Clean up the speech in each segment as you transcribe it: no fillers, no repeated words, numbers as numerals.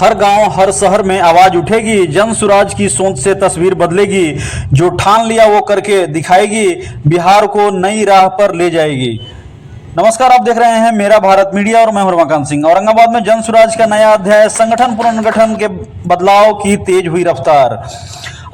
हर गांव हर शहर में आवाज उठेगी, जन सुराज की सोच से तस्वीर बदलेगी। जो ठान लिया वो करके दिखाएगी, बिहार को नई राह पर ले जाएगी। नमस्कार, आप देख रहे हैं मेरा भारत मीडिया और मैं हूं रमाकांत सिंह। औरंगाबाद में जन सुराज का नया अध्याय, संगठन पुनर्गठन के बदलाव की तेज हुई रफ्तार।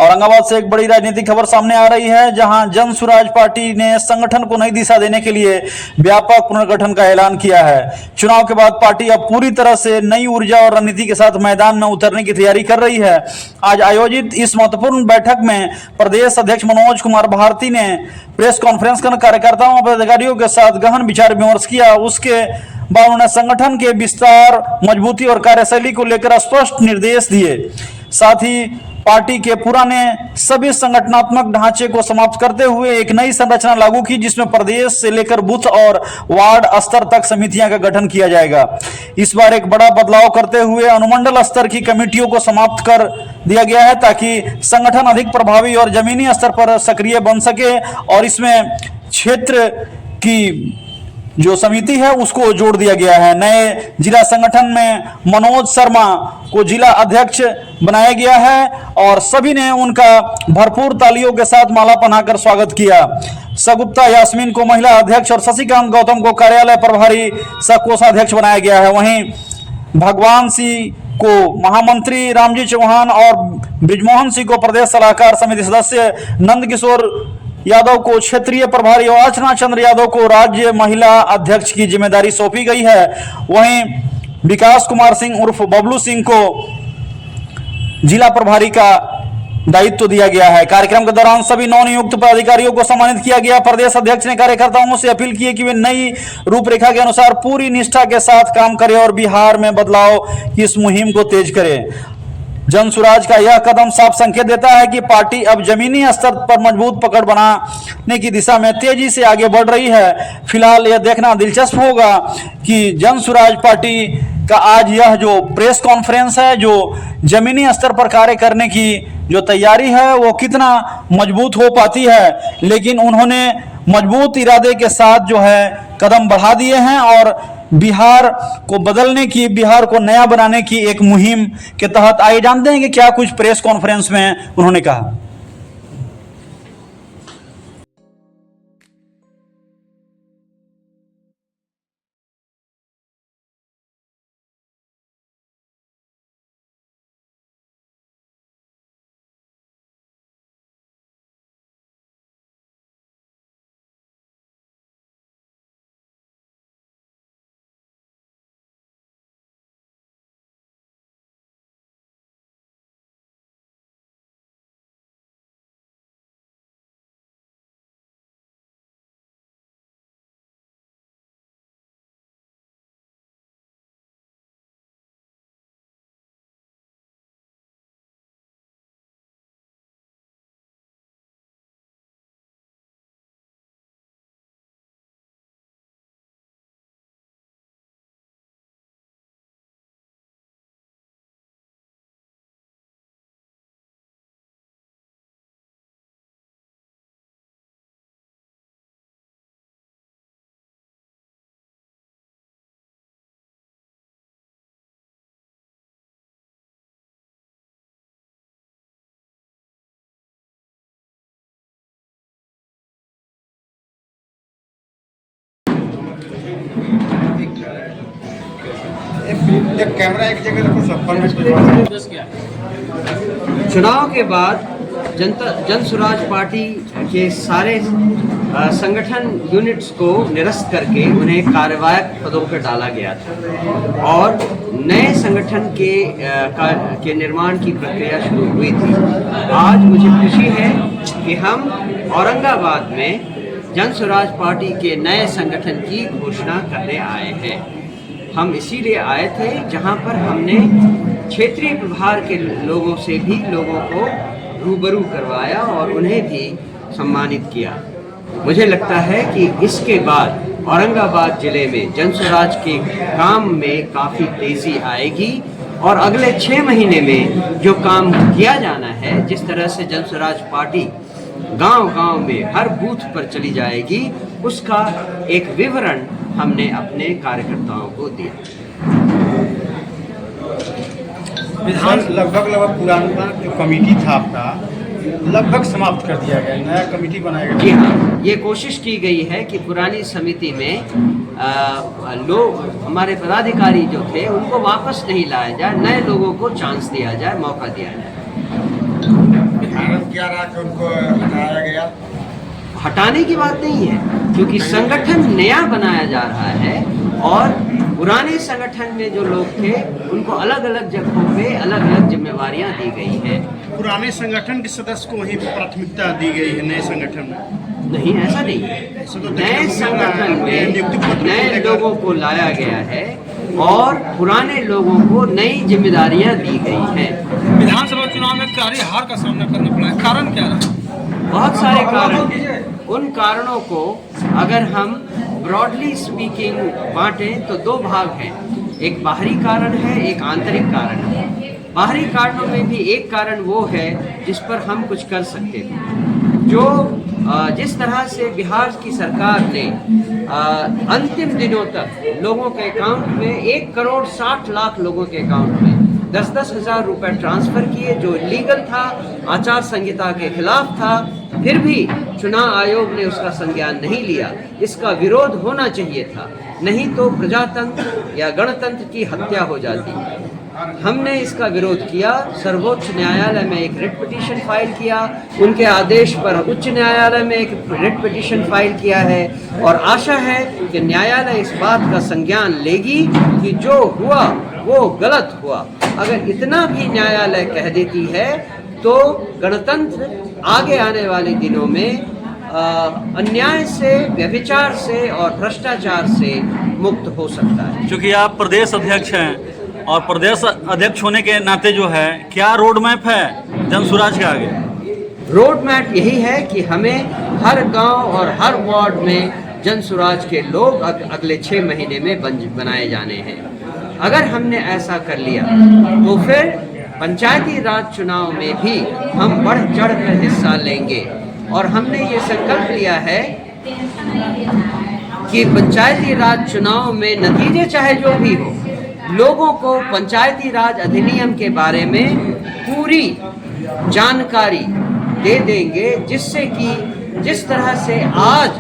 औरंगाबाद से एक बड़ी राजनीतिक खबर सामने आ रही है, जहां जन सुराज पार्टी ने संगठन को नई दिशा देने के लिए व्यापक पुनर्गठन का ऐलान किया है। चुनाव के बाद पार्टी अब पूरी तरह से नई ऊर्जा और रणनीति के साथ मैदान में उतरने की तैयारी कर रही है। आज आयोजित इस महत्वपूर्ण बैठक में प्रदेश अध्यक्ष मनोज कुमार भारती ने प्रेस कॉन्फ्रेंस कर कार्यकर्ताओं और पदाधिकारियों के साथ गहन विचार विमर्श किया। उसके बाद उन्होंने संगठन के विस्तार, मजबूती और कार्यशैली को लेकर स्पष्ट निर्देश दिए। साथ ही पार्टी के पुराने सभी संगठनात्मक ढांचे को समाप्त करते हुए एक नई संरचना लागू की, जिसमें प्रदेश से लेकर बूथ और वार्ड स्तर तक समितियां का गठन किया जाएगा। इस बार एक बड़ा बदलाव करते हुए अनुमंडल स्तर की कमेटियों को समाप्त कर दिया गया है, ताकि संगठन अधिक प्रभावी और जमीनी स्तर पर सक्रिय बन सके। और इसमें क्षेत्र की जो समिति है उसको जोड़ दिया गया है। नए जिला संगठन में मनोज शर्मा को जिला अध्यक्ष बनाया गया है और सभी ने उनका भरपूर तालियों के साथ माला पहनाकर स्वागत किया। सगुप्ता यास्मीन को महिला अध्यक्ष और शशिकांत गौतम को कार्यालय प्रभारी सह कोषाध्यक्ष बनाया गया है। वहीं भगवान सिंह को महामंत्री, रामजी चौहान और ब्रिजमोहन सिंह को प्रदेश सलाहकार समिति सदस्य, नंद किशोर यादव को क्षेत्रीय प्रभारी और अर्चना चंद्र यादव को राज्य महिला अध्यक्ष की जिम्मेदारी सौंपी गई है। वहीं विकास कुमार सिंह उर्फ बबलू सिंह को जिला प्रभारी का दायित्व दिया गया है। कार्यक्रम के दौरान सभी नवनियुक्त पदाधिकारियों को सम्मानित किया गया। प्रदेश अध्यक्ष ने कार्यकर्ताओं से अपील की कि वे नई रूपरेखा के अनुसार पूरी निष्ठा के साथ काम करें और बिहार में बदलाव की इस मुहिम को तेज करें। जन सुराज का यह कदम साफ संकेत देता है कि पार्टी अब जमीनी स्तर पर मजबूत पकड़ बनाने की दिशा में तेजी से आगे बढ़ रही है। फिलहाल यह देखना दिलचस्प होगा कि जन सुराज पार्टी का आज यह जो प्रेस कॉन्फ्रेंस है, जो जमीनी स्तर पर कार्य करने की जो तैयारी है वो कितना मजबूत हो पाती है। लेकिन उन्होंने मजबूत इरादे के साथ जो है कदम बढ़ा दिए हैं और बिहार को बदलने की, बिहार को नया बनाने की एक मुहिम के तहत आइए जानते हैं कि क्या कुछ प्रेस कॉन्फ्रेंस में उन्होंने कहा। एक कैमरा एक जगह रखो, सब चुनाव के बाद जन सुराज पार्टी के सारे संगठन यूनिट्स को निरस्त करके उन्हें कार्यवाहक पदों पर डाला गया था और नए संगठन के निर्माण की प्रक्रिया शुरू हुई थी। आज मुझे खुशी है कि हम औरंगाबाद में जन सुराज पार्टी के नए संगठन की घोषणा करने आए हैं। हम इसीलिए आए थे जहां पर हमने क्षेत्रीय प्रभार के लोगों से भी लोगों को रूबरू करवाया और उन्हें भी सम्मानित किया। मुझे लगता है कि इसके बाद औरंगाबाद जिले में जन सुराज के काम में काफ़ी तेज़ी आएगी और अगले 6 महीने में जो काम किया जाना है, जिस तरह से जन सुराज पार्टी गांव-गांव में हर बूथ पर चली जाएगी, उसका एक विवरण हमने अपने कार्यकर्ताओं को दिया। विधान लगभग पुराना जो कमेटी था आपका लगभग समाप्त कर दिया गया, नया कमेटी बनाया गया। जी हाँ, ये कोशिश की गई है कि पुरानी समिति में लोग, हमारे पदाधिकारी जो थे उनको वापस नहीं लाया जाए, नए लोगों को चांस दिया जाए, मौका दिया जाए। कारण क्या रहा कि उनको हटाया गया? हटाने की बात नहीं है, क्योंकि संगठन नया बनाया जा रहा है और पुराने संगठन में जो लोग थे उनको अलग अलग जगहों पे अलग अलग जिम्मेवारियां दी गई है। पुराने संगठन के सदस्य को वही प्राथमिकता दी गई है नए संगठन में? नहीं, ऐसा नहीं है। नए संगठन में नए लोगों को लाया गया है और पुराने लोगों को नई जिम्मेदारियां दी गई हैं। विधानसभा चुनाव में कारी हार का सामना करना पड़ा है, कारण क्या रहा? बहुत सारे कारण हैं। उन कारणों को अगर हम ब्रॉडली स्पीकिंग बांटें तो दो भाग हैं, एक बाहरी कारण है, एक आंतरिक कारण है। बाहरी कारणों में भी एक कारण वो है जिस पर हम कुछ कर सकते थे। जो जिस तरह से बिहार की सरकार ने अंतिम दिनों तक लोगों के अकाउंट में 1,60,00,000 लोगों के अकाउंट में 10-10 हज़ार रुपये ट्रांसफ़र किए, जो लीगल था, आचार संहिता के खिलाफ था, फिर भी चुनाव आयोग ने उसका संज्ञान नहीं लिया। इसका विरोध होना चाहिए था, नहीं तो प्रजातंत्र या गणतंत्र की हत्या हो जाती। हमने इसका विरोध किया, सर्वोच्च न्यायालय में एक रिट पिटीशन फाइल किया, उनके आदेश पर उच्च न्यायालय में एक रिट पिटीशन फाइल किया है और आशा है कि न्यायालय इस बात का संज्ञान लेगी कि जो हुआ वो गलत हुआ। अगर इतना भी न्यायालय कह देती है तो गणतंत्र आगे आने वाले दिनों में अन्याय से, व्यभिचार से और भ्रष्टाचार से मुक्त हो सकता है। क्योंकि आप प्रदेश अध्यक्ष हैं और प्रदेश अध्यक्ष होने के नाते जो है, क्या रोड मैप है जन स्वराज के आगे? रोड मैप यही है कि हमें हर गांव और हर वार्ड में जन स्वराज के लोग अगले 6 महीने में बनाए जाने हैं। अगर हमने ऐसा कर लिया तो फिर पंचायती राज चुनाव में भी हम बढ़ चढ़ कर हिस्सा लेंगे और हमने ये संकल्प लिया है कि पंचायती राज चुनाव में नतीजे चाहे जो भी हो, लोगों को पंचायती राज अधिनियम के बारे में पूरी जानकारी दे देंगे, जिससे कि जिस तरह से आज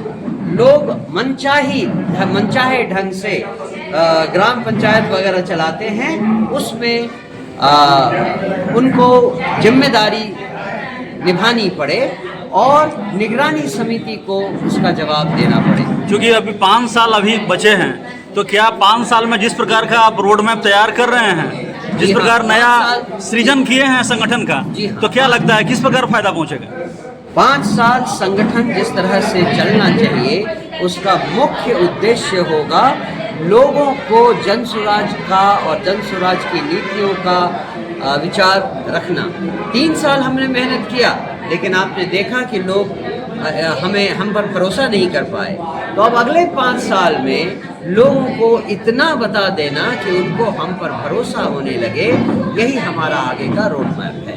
लोग मनचाहे ढंग से ग्राम पंचायत वगैरह चलाते हैं, उसमें उनको जिम्मेदारी निभानी पड़े और निगरानी समिति को उसका जवाब देना पड़े। क्योंकि अभी 5 साल अभी बचे हैं, तो क्या 5 साल में जिस प्रकार का आप रोड मैप तैयार कर रहे हैं, जिस प्रकार नया सृजन किए हैं संगठन का, तो क्या लगता है किस प्रकार फायदा पहुंचेगा? 5 साल संगठन जिस तरह से चलना चाहिए उसका मुख्य उद्देश्य होगा लोगों को जन स्वराज का और जन स्वराज की नीतियों का विचार रखना। 3 साल हमने मेहनत किया, लेकिन आपने देखा कि लोग हम पर भरोसा नहीं कर पाए। तो अब अगले 5 साल में लोगों को इतना बता देना कि उनको हम पर भरोसा होने लगे, यही हमारा आगे का रोड मैप है।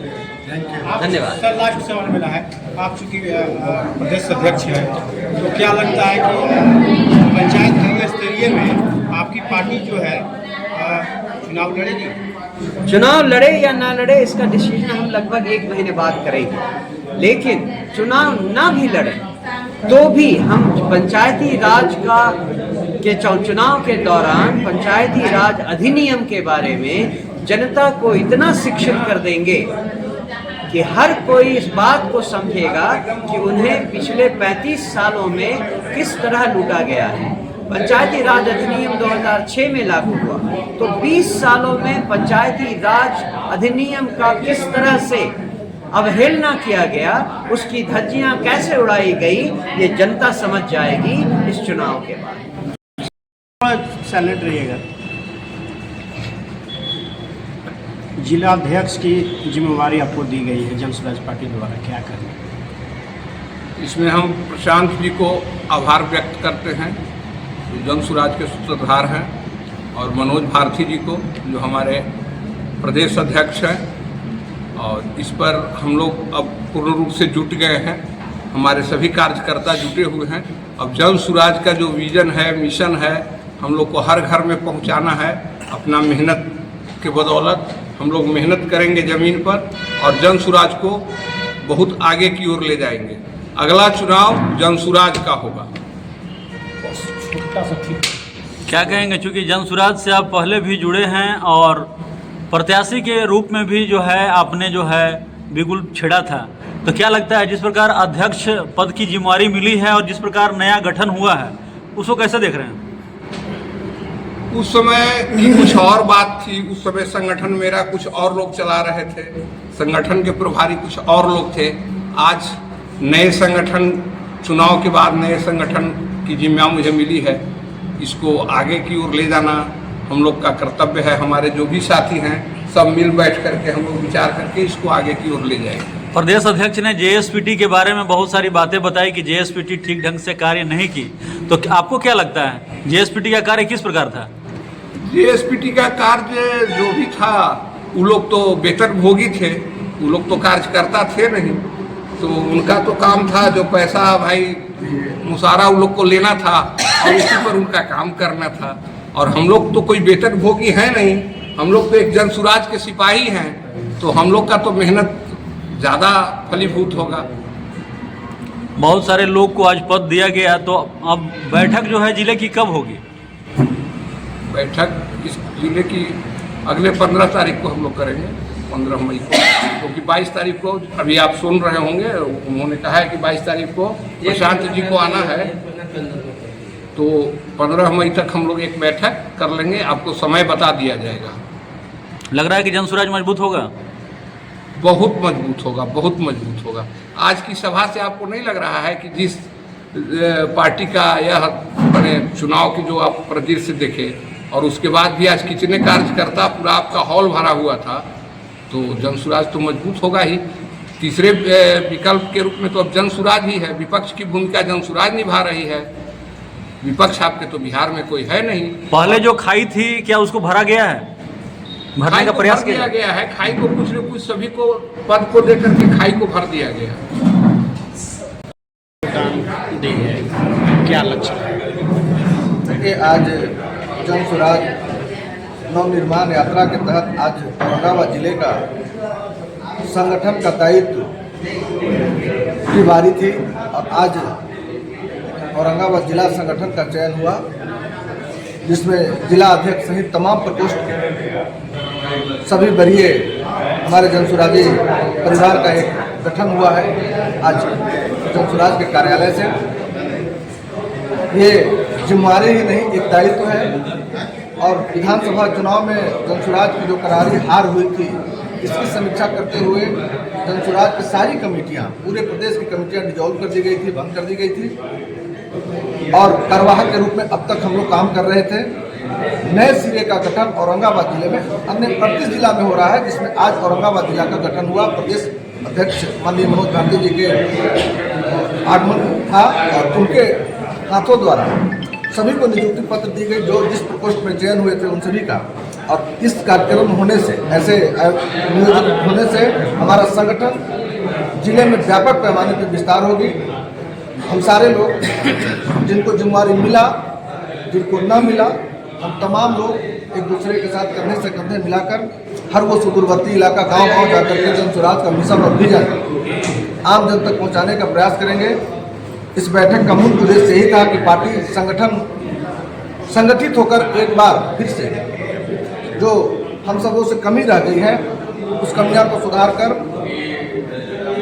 धन्यवाद सर। लास्ट सवाल मेरा है, आप चूँकि प्रदेश अध्यक्ष हैं, तो क्या लगता है कि पंचायत स्तरीय में आपकी पार्टी जो है चुनाव लड़ेगी? चुनाव लड़े या ना लड़े इसका डिसीजन हम लगभग 1 महीने बाद करेंगे, लेकिन चुनाव ना भी लड़े तो भी हम पंचायती राज के चुनाव के दौरान पंचायती राज अधिनियम के बारे में जनता को इतना शिक्षित कर देंगे कि हर कोई इस बात को समझेगा कि उन्हें पिछले 35 सालों में किस तरह लूटा गया है। पंचायती राज अधिनियम 2006 में लागू हुआ, तो 20 सालों में पंचायती राज अधिनियम का किस तरह से अवहेलना किया गया, उसकी धज्जियां कैसे उड़ाई गई, ये जनता समझ जाएगी इस चुनाव के बाद। साइलेंट रहिएगा। जिला अध्यक्ष की जिम्मेवारी आपको दी गई है जन स्वराज पार्टी द्वारा, क्या करना? इसमें हम प्रशांत जी को आभार व्यक्त करते हैं जो जन स्वराज के सूत्रधार हैं, और मनोज भारती जी को जो हमारे प्रदेश अध्यक्ष हैं। और इस पर हम लोग अब पूर्ण रूप से जुट गए हैं, हमारे सभी कार्यकर्ता जुटे हुए हैं। अब जन स्वराज का जो विजन है, मिशन है, हम लोग को हर घर में पहुंचाना है। अपना मेहनत के बदौलत हम लोग मेहनत करेंगे ज़मीन पर और जन सुराज को बहुत आगे की ओर ले जाएंगे। अगला चुनाव जन सुराज का होगा। क्या कहेंगे, चूँकि जन सुराज से आप पहले भी जुड़े हैं और प्रत्याशी के रूप में भी जो है आपने जो है बिगुल छेड़ा था, तो क्या लगता है जिस प्रकार अध्यक्ष पद की जिम्मेवारी मिली है और जिस प्रकार नया गठन हुआ है उसको कैसे देख रहे हैं? उस समय की कुछ और बात थी। उस समय संगठन मेरा कुछ और लोग चला रहे थे, संगठन के प्रभारी कुछ और लोग थे। आज नए संगठन, चुनाव के बाद नए संगठन की जिम्मेदारी मुझे मिली है। इसको आगे की ओर ले जाना हम लोग का कर्तव्य है। हमारे जो भी साथी हैं सब मिल बैठ करके हम लोग विचार करके इसको आगे की ओर ले जाएंगे। प्रदेश अध्यक्ष ने जेएसपीटी के बारे में बहुत सारी बातें बताई कि जेएसपीटी ठीक ढंग से कार्य नहीं की, तो आपको क्या लगता है जेएसपीटी का कार्य किस प्रकार था? जेएसपीटी का कार्य जो भी था, वो लोग तो वेतनभोगी थे, वो लोग तो कार्यकर्ता थे नहीं। तो उनका तो काम था जो पैसा भाई मुसारा उन लोग को लेना था और उसी पर उनका काम करना था। और हम लोग तो कोई वेतनभोगी हैं नहीं, हम लोग तो एक जन सुराज के सिपाही हैं, तो हम लोग का तो मेहनत ज़्यादा फलीभूत होगा। बहुत सारे लोग को आज पद दिया गया, तो अब बैठक जो है जिले की कब होगी? बैठक इस जिले की अगले 15 तारीख को हम लोग करेंगे, 15 मई को, क्योंकि 22 तारीख को अभी आप सुन रहे होंगे, उन्होंने कहा है कि 22 तारीख को प्रशांत जी को आना है, तो 15 मई तक हम लोग एक बैठक कर लेंगे, आपको समय बता दिया जाएगा। लग रहा है कि जनसुराज मजबूत होगा? बहुत मजबूत होगा, बहुत मजबूत होगा। आज की सभा से आपको नहीं लग रहा है कि जिस पार्टी का यह मैंने चुनाव की जो आप परिदृश्य देखे और उसके बाद भी आज कितने कार्यकर्ता पूरा आपका हॉल भरा हुआ था, तो जनसुराज तो मजबूत होगा ही। तीसरे विकल्प के रूप में तो अब जनसुराज ही है, विपक्ष की भूमिका जनसुराज निभा रही है। विपक्ष आपके तो बिहार में कोई है नहीं। पहले जो खाई थी क्या उसको भरा गया है? भरने का प्रयास किया गया है। खाई को कुछ न कुछ सभी को पद को देकर के खाई को भर दिया गया। क्या लक्ष्य है? देखिए, आज जन सुराज नवनिर्माण यात्रा के तहत आज औरंगाबाद जिले का संगठन का दायित्व की बारी थी और आज औरंगाबाद जिला संगठन का चयन हुआ, जिसमें जिला अध्यक्ष सहित तमाम प्रकोष्ठ के सभी वरीय हमारे जनसुराजी परिवार का एक गठन हुआ है आज जनसुराज के कार्यालय से। ये जिम्मेदारी ही नहीं, एक दायित्व है। और विधानसभा चुनाव में जनसुराज की जो करारी हार हुई थी, इसकी समीक्षा करते हुए जनसुराज की सारी कमेटियां, पूरे प्रदेश की कमेटियां डिजॉल्व कर दी गई थी, भंग कर दी गई थी और कार्यवाहक के रूप में अब तक हम लोग काम कर रहे थे। नए सिरे का गठन औरंगाबाद जिले में अन्य 38 जिला में हो रहा है, जिसमें आज औरंगाबाद जिला का गठन हुआ। प्रदेश अध्यक्ष माननीय मनोज भारती जी के आगमन था और उनके हाथों द्वारा सभी को नियुक्ति पत्र दी गई, जो जिस प्रकोष्ठ में चयन हुए थे उन सभी का। और इस कार्यक्रम होने से, ऐसे नियोजित होने से हमारा संगठन जिले में व्यापक पैमाने पर विस्तार होगी। हम सारे लोग जिनको जिम्मेदारी मिला, जिनको न मिला, हम तमाम लोग एक दूसरे के साथ कंधे से कंधे मिलाकर हर वो सुदूरवर्ती इलाका गांव-गांव जाकर के जनसुराज का मिशन और विजन आम जन तक पहुंचाने का प्रयास करेंगे। इस बैठक का मूल उद्देश्य यही था कि पार्टी संगठन संगठित होकर एक बार फिर से जो हम सबों से कमी रह गई है, उस कमियां को सुधार कर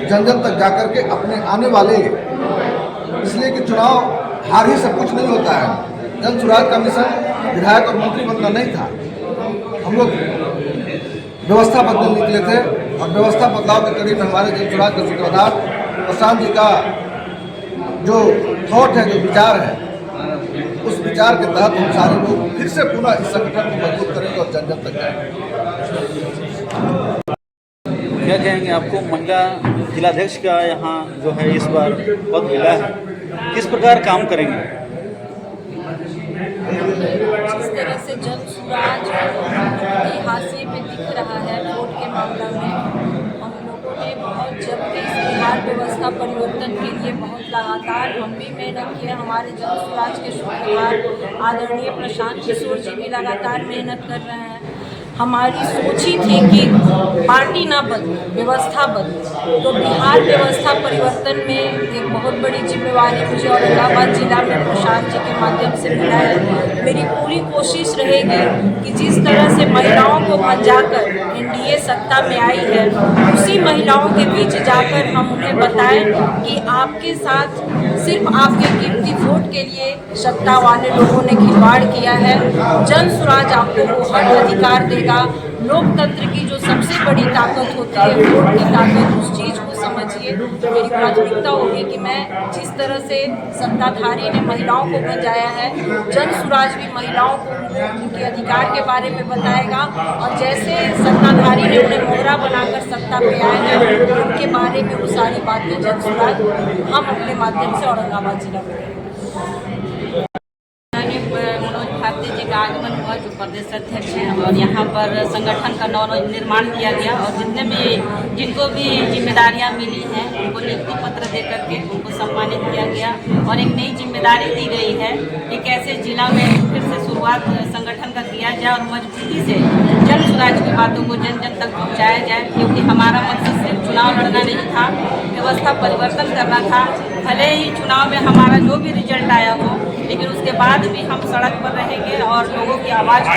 जन जन तक जाकर के अपने आने वाले, इसलिए कि चुनाव हार ही सब कुछ नहीं होता है। जनसुराज का मिशन विधायक और मंत्री बनना नहीं था। हम लोग व्यवस्था बदल निकले थे और व्यवस्था बदलाव के करीब हमारे जनसुराज के सूत्रधार प्रशांत जी का जो थॉट है, जो विचार है, उस विचार के तहत हम सारे लोग फिर से पुनः इस संगठन को मजबूत करेंगे और जन जन तक जाएंगे। क्या कहेंगे, आपको महिला जिलाध्यक्ष का यहाँ जो है इस बार पद मिला है, किस प्रकार काम करेंगे? जिस तरह से जनसुराज के हाशिए पे दिख रहा है वोट के मामला में, हम लोगों ने बहुत जब के इस बिहार व्यवस्था परिवर्तन के लिए बहुत लगातार हम भी मेहनत की है। हमारे जनसुराज के सूत्रधार आदरणीय प्रशांत किशोर जी भी लगातार मेहनत कर रहे हैं। हमारी सोच ही थी कि पार्टी ना बदले, व्यवस्था बदले। तो बिहार व्यवस्था परिवर्तन में एक बहुत बड़ी जिम्मेवारी मुझे औरंगाबाद जिला में प्रशांत जी के माध्यम से मिला है। मेरी पूरी कोशिश रहेगी कि जिस तरह से महिलाओं को भंजाकर एनडीए सत्ता में आई है, उसी महिलाओं के बीच जाकर हम उन्हें बताएं कि आपके साथ सिर्फ आपके कीमती वोट के लिए सत्ता वाले लोगों ने खिलवाड़ किया है। जन स्वराज आपको वो हर अधिकार देगा। लोकतंत्र की जो सबसे बड़ी ताकत होती है, वोट की ताकत, उस चीज़ को समझिए। मेरी प्राथमिकता होगी कि मैं जिस तरह से सत्ताधारी ने महिलाओं को भंजाया है, जन स्वराज भी महिलाओं को उनके अधिकार के बारे में बताएगा। और जैसे सत्ताधारी ने उन्हें मोहरा बनाकर सत्ता पे आए हैं, उनके बारे में वो सारी बातें जन स्वराज हम अपने माध्यम से औरंगाबाद जिला में करेंगे। मनोज भारती जी का आगमन हुआ, जो प्रदेश अध्यक्ष हैं, और यहाँ पर संगठन का नव निर्माण किया गया और जिनको भी जिम्मेदारियाँ मिली हैं उनको नियुक्ति पत्र दे करके उनको सम्मानित किया गया और एक नई जिम्मेदारी दी गई है कि कैसे जिला में फिर से शुरुआत संगठन का किया जाए और मजबूती से जन स्वराज की बातों को जन जन तक पहुँचाया जाए। क्योंकि हमारा मकसद सिर्फ चुनाव लड़ना नहीं था, व्यवस्था परिवर्तन करना था। भले ही चुनाव में हमारा जो भी रिजल्ट आया हो, लेकिन उसके बाद भी हम सड़क पर रहेंगे और लोगों की आवाज़ को